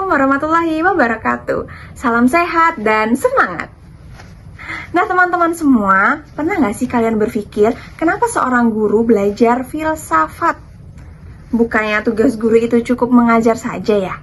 Assalamualaikum warahmatullahi wabarakatuh. Salam sehat dan semangat. Nah teman-teman semua, pernah nggak sih kalian berpikir kenapa seorang guru belajar filsafat? Bukannya tugas guru itu cukup mengajar saja ya?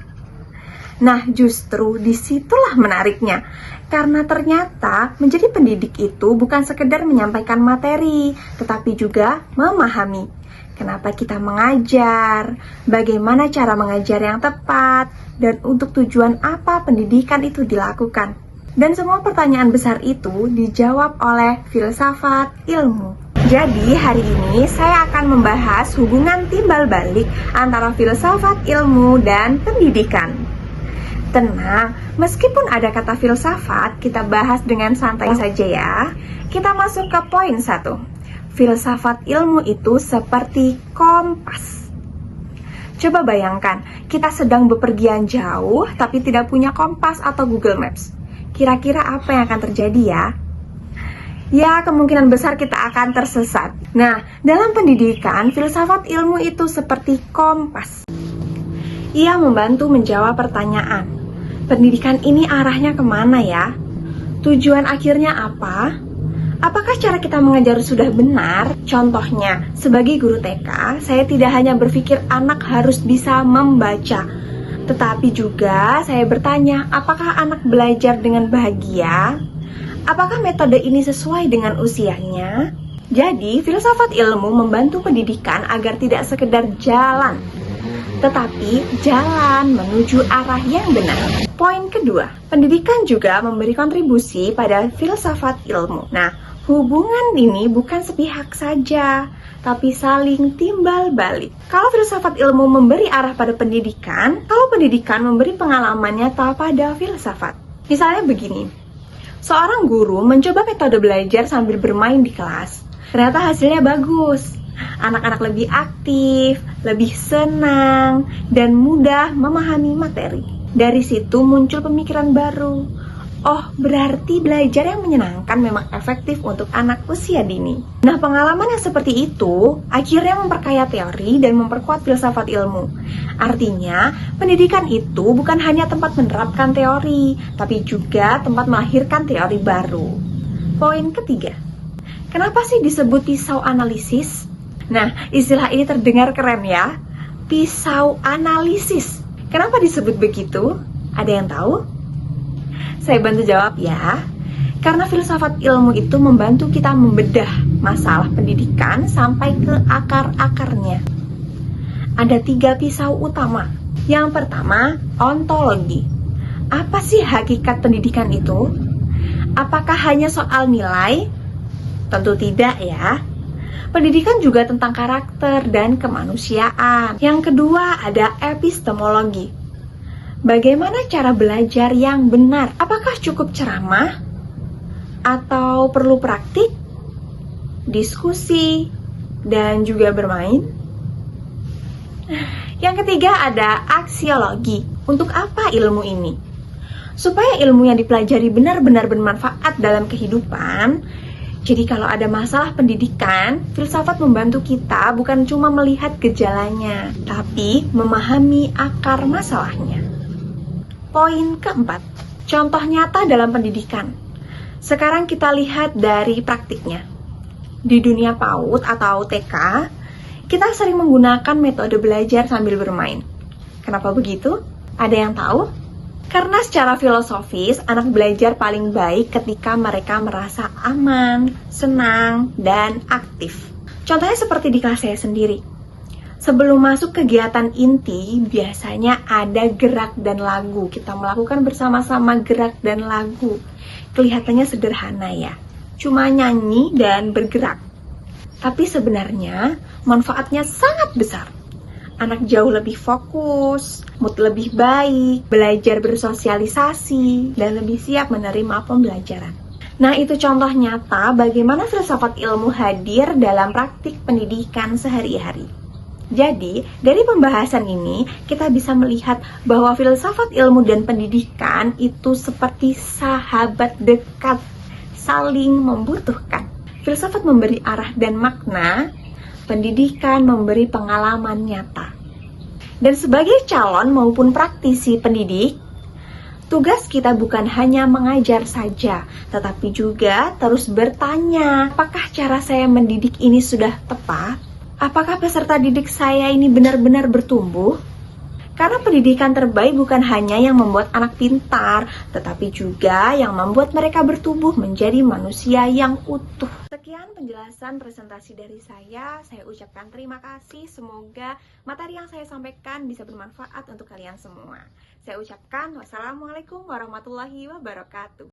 Nah justru disitulah menariknya. Karena ternyata menjadi pendidik itu bukan sekedar menyampaikan materi, tetapi juga memahami. Kenapa kita mengajar, bagaimana cara mengajar yang tepat, dan untuk tujuan apa pendidikan itu dilakukan. Dan semua pertanyaan besar itu dijawab oleh filsafat ilmu. Jadi hari ini saya akan membahas hubungan timbal balik antara filsafat ilmu dan pendidikan. Tenang, meskipun ada kata filsafat, kita bahas dengan santai saja ya. Kita masuk ke poin 1. Filsafat ilmu itu seperti kompas. Coba bayangkan, kita sedang bepergian jauh tapi tidak punya kompas atau Google Maps. Kira-kira apa yang akan terjadi ya? Ya, kemungkinan besar kita akan tersesat. Nah, dalam pendidikan, filsafat ilmu itu seperti kompas. Ia membantu menjawab pertanyaan. Pendidikan ini arahnya kemana ya? Tujuan akhirnya apa? Apakah cara kita mengajar sudah benar? Contohnya, sebagai guru TK, saya tidak hanya berpikir anak harus bisa membaca, tetapi juga saya bertanya, apakah anak belajar dengan bahagia? Apakah metode ini sesuai dengan usianya? Jadi, filsafat ilmu membantu pendidikan agar tidak sekedar jalan, tetapi jalan menuju arah yang benar. Poin kedua, pendidikan juga memberi kontribusi pada filsafat ilmu. Nah, hubungan ini bukan sepihak saja, tapi saling timbal balik. Kalau filsafat ilmu memberi arah pada pendidikan, kalau pendidikan memberi pengalaman nyata pada filsafat. Misalnya begini, seorang guru mencoba metode belajar sambil bermain di kelas. Ternyata hasilnya bagus. Anak-anak lebih aktif, lebih senang, dan mudah memahami materi. Dari situ muncul pemikiran baru. Oh, berarti belajar yang menyenangkan memang efektif untuk anak usia dini. Nah, pengalaman yang seperti itu akhirnya memperkaya teori dan memperkuat filsafat ilmu. Artinya, pendidikan itu bukan hanya tempat menerapkan teori, tapi juga tempat melahirkan teori baru. Poin ketiga, kenapa sih disebut pisau analisis? Nah, istilah ini terdengar keren ya. Pisau analisis. Kenapa disebut begitu? Ada yang tahu? Saya bantu jawab ya. Karena filsafat ilmu itu membantu kita membedah masalah pendidikan sampai ke akar-akarnya. Ada 3 pisau utama. Yang pertama, ontologi. Apa sih hakikat pendidikan itu? Apakah hanya soal nilai? Tentu tidak ya. Pendidikan juga tentang karakter dan kemanusiaan. Yang kedua, ada epistemologi. Bagaimana cara belajar yang benar? Apakah cukup ceramah? Atau perlu praktik, diskusi, dan juga bermain? Yang ketiga ada aksiologi. Untuk apa ilmu ini? Supaya ilmu yang dipelajari benar-benar bermanfaat dalam kehidupan. Jadi kalau ada masalah pendidikan, filsafat membantu kita bukan cuma melihat gejalanya, tapi memahami akar masalahnya. Poin keempat, contoh nyata dalam pendidikan. Sekarang kita lihat dari praktiknya. Di dunia PAUD atau TK, kita sering menggunakan metode belajar sambil bermain. Kenapa begitu? Ada yang tahu? Karena secara filosofis, anak belajar paling baik ketika mereka merasa aman, senang, dan aktif. Contohnya seperti di kelas saya sendiri. Sebelum masuk kegiatan inti, biasanya ada gerak dan lagu. Kita melakukan bersama-sama gerak dan lagu. Kelihatannya sederhana ya, cuma nyanyi dan bergerak. Tapi sebenarnya manfaatnya sangat besar. Anak jauh lebih fokus, mood lebih baik, belajar bersosialisasi, dan lebih siap menerima pembelajaran. Nah, itu contoh nyata bagaimana filsafat ilmu hadir dalam praktik pendidikan sehari-hari. Jadi, dari pembahasan ini, kita bisa melihat bahwa filsafat ilmu dan pendidikan itu seperti sahabat dekat, saling membutuhkan. Filsafat memberi arah dan makna, pendidikan memberi pengalaman nyata. Dan sebagai calon maupun praktisi pendidik, tugas kita bukan hanya mengajar saja, tetapi juga terus bertanya, apakah cara saya mendidik ini sudah tepat? Apakah peserta didik saya ini benar-benar bertumbuh? Karena pendidikan terbaik bukan hanya yang membuat anak pintar, tetapi juga yang membuat mereka bertumbuh menjadi manusia yang utuh. Sekian penjelasan presentasi dari saya ucapkan terima kasih. Semoga materi yang saya sampaikan bisa bermanfaat untuk kalian semua. Saya ucapkan wassalamualaikum warahmatullahi wabarakatuh.